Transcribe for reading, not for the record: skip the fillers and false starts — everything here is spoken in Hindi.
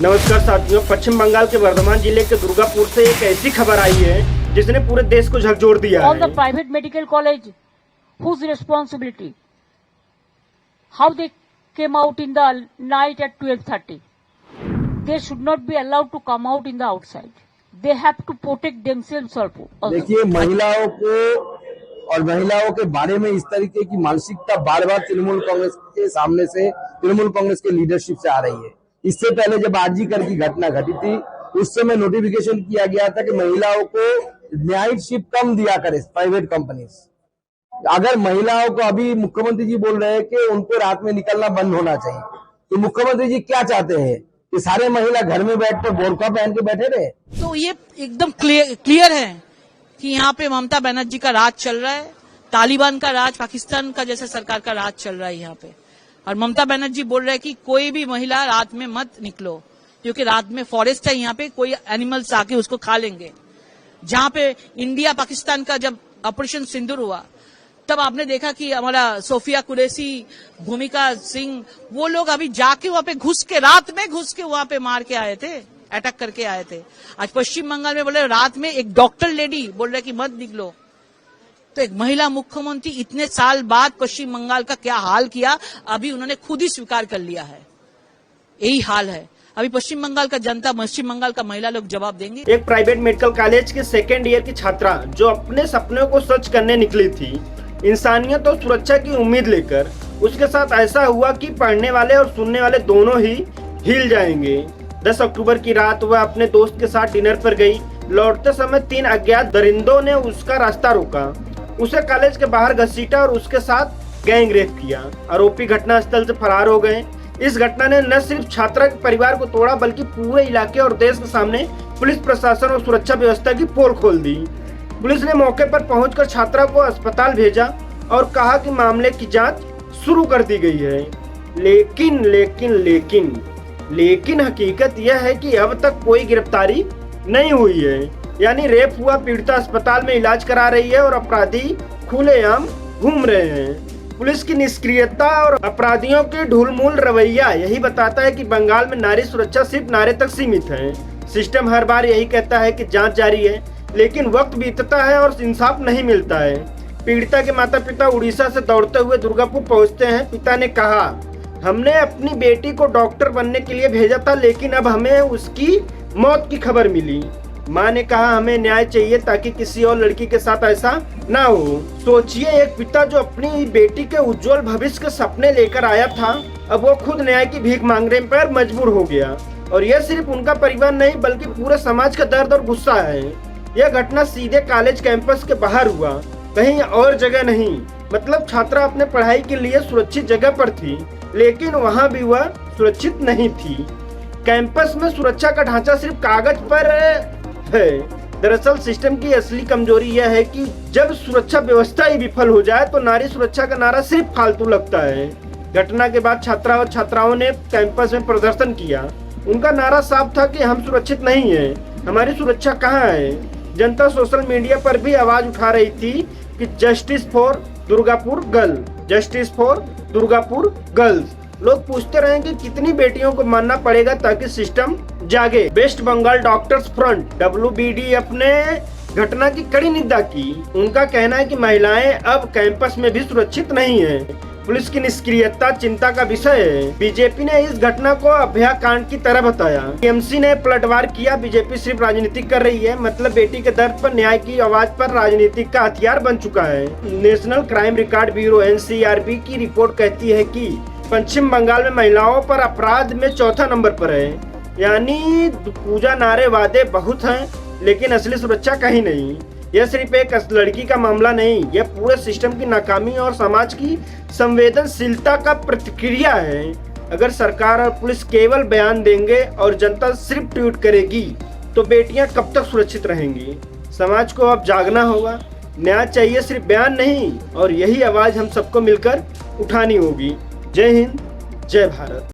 नमस्कार साथियों, पश्चिम बंगाल के वर्धमान जिले के दुर्गापुर से एक ऐसी खबर आई है जिसने पूरे देश को झकझोर दिया है। All the private medical college, whose responsibility? How they came out in the night at 12:30? They should not be allowed to come out in the outside. They have to protect themselves also. देखिए, महिलाओं को और महिलाओं के बारे में इस तरीके की मानसिकता बार बार तृणमूल कांग्रेस के सामने से, तृणमूल कांग्रेस के लीडरशिप से आ रही है। इससे पहले जब आरजी कर की घटना घटी थी, उस समय नोटिफिकेशन किया गया था कि महिलाओं को नाइट शिफ्ट कम दिया करे प्राइवेट कंपनीज। अगर महिलाओं को, अभी मुख्यमंत्री जी बोल रहे हैं कि उनको रात में निकलना बंद होना चाहिए, तो मुख्यमंत्री जी क्या चाहते हैं कि सारे महिला घर में बैठकर बोरका पहन के बैठे रहे? तो ये एकदम क्लियर है कि यहाँ पे ममता बनर्जी का राज चल रहा है, तालिबान का राज, पाकिस्तान का जैसे सरकार का राज चल रहा है यहाँ पे। और ममता बनर्जी बोल रहे हैं कि कोई भी महिला रात में मत निकलो, क्योंकि रात में फॉरेस्ट है यहाँ पे, कोई एनिमल्स आके उसको खा लेंगे। जहाँ पे इंडिया पाकिस्तान का जब ऑपरेशन सिंदूर हुआ, तब आपने देखा कि हमारा सोफिया कुरैशी, भूमिका सिंह, वो लोग अभी जाके वहां पे घुस के, रात में घुस के वहां पे मार के आए थे, अटैक करके आए थे। आज पश्चिम बंगाल में बोले रात में एक डॉक्टर लेडी बोल रहे कि मत निकलो। तो एक महिला मुख्यमंत्री इतने साल बाद पश्चिम बंगाल का क्या हाल किया, अभी उन्होंने खुद ही स्वीकार कर लिया है। यही हाल है। अभी पश्चिम बंगाल का जनता, पश्चिम बंगाल का महिला लोग जवाब देंगे। एक प्राइवेट मेडिकल कॉलेज के सेकेंड ईयर की छात्रा जो अपने सपनों को सच करने निकली थी, इंसानियत और सुरक्षा की उम्मीद लेकर, उसके साथ ऐसा हुआ कि पढ़ने वाले और सुनने वाले दोनों ही हिल जाएंगे। 10 अक्टूबर की रात वह अपने दोस्त के साथ डिनर पर गई। लौटते समय 3 अज्ञात दरिंदों ने उसका रास्ता रोका, उसे कॉलेज के बाहर घसीटा और उसके साथ गैंग रेप किया। आरोपी घटनास्थल से फरार हो गए। इस घटना ने न सिर्फ छात्रा के परिवार को तोड़ा, बल्कि पूरे इलाके और देश के सामने पुलिस प्रशासन और सुरक्षा व्यवस्था की पोल खोल दी। पुलिस ने मौके पर पहुंचकर छात्रा को अस्पताल भेजा और कहा कि मामले की जांच शुरू कर दी गई है। लेकिन लेकिन लेकिन लेकिन हकीकत यह है कि अब तक कोई गिरफ्तारी नहीं हुई है। यानी रेप हुआ, पीड़िता अस्पताल में इलाज करा रही है और अपराधी खुलेआम घूम रहे हैं। पुलिस की निष्क्रियता और अपराधियों के ढुलमुल रवैया यही बताता है कि बंगाल में नारी सुरक्षा सिर्फ नारे तक सीमित है। सिस्टम हर बार यही कहता है कि जांच जारी है, लेकिन वक्त बीतता है और इंसाफ नहीं मिलता है। पीड़िता के माता पिता उड़ीसा से दौड़ते हुए दुर्गापुर पहुंचते हैं। पिता ने कहा, हमने अपनी बेटी को डॉक्टर बनने के लिए भेजा था, लेकिन अब हमें उसकी मौत की खबर मिली। मां ने कहा, हमें न्याय चाहिए ताकि किसी और लड़की के साथ ऐसा ना हो। सोचिए, एक पिता जो अपनी बेटी के उज्जवल भविष्य के सपने लेकर आया था, अब वो खुद न्याय की भीख मांगने पर मजबूर हो गया। और यह सिर्फ उनका परिवार नहीं, बल्कि पूरे समाज का दर्द और गुस्सा है। यह घटना सीधे कॉलेज कैंपस के बाहर हुआ, कहीं और जगह नहीं। मतलब छात्रा अपने पढ़ाई के लिए सुरक्षित जगह पर थी, लेकिन वहाँ भी वह सुरक्षित नहीं थी। कैंपस में सुरक्षा का ढांचा सिर्फ कागज पर है। दरअसल सिस्टम की असली कमजोरी यह है कि जब सुरक्षा व्यवस्था ही विफल हो जाए तो नारी सुरक्षा का नारा सिर्फ फालतू लगता है। घटना के बाद छात्रा और छात्राओं ने कैंपस में प्रदर्शन किया। उनका नारा साफ था कि हम सुरक्षित नहीं है, हमारी सुरक्षा कहाँ है। जनता सोशल मीडिया पर भी आवाज उठा रही थी कि justice for Durgapur girl, justice for Durgapur girls. लोग पूछते रहे कि कितनी बेटियों को मानना पड़ेगा ताकि सिस्टम जागे। West Bengal doctors front WBD अपने घटना की कड़ी निंदा की। उनका कहना है कि महिलाएं अब कैंपस में भी सुरक्षित नहीं है। पुलिस की निष्क्रियता चिंता का विषय है। बीजेपी ने इस घटना को अभ्याकांड की तरह बताया। टीएमसी ने पलटवार किया, बीजेपी सिर्फ राजनीति कर रही है। मतलब बेटी के दर्द पर, न्याय की आवाज पर राजनीतिक का हथियार बन चुका है। National crime record bureau NCRB की रिपोर्ट कहती है कि पश्चिम बंगाल में महिलाओं पर अपराध में चौथा नंबर पर है। यानी पूजा नारे वादे बहुत हैं, लेकिन असली सुरक्षा कहीं नहीं। यह सिर्फ एक लड़की का मामला नहीं, यह पूरे सिस्टम की नाकामी और समाज की संवेदनशीलता का प्रतिक्रिया है। अगर सरकार और पुलिस केवल बयान देंगे और जनता सिर्फ ट्वीट करेगी, तो बेटियां कब तक सुरक्षित रहेंगी। समाज को अब जागना होगा। न्याय चाहिए, सिर्फ बयान नहीं, और यही आवाज हम सबको मिलकर उठानी होगी। जय हिंद, जय भारत।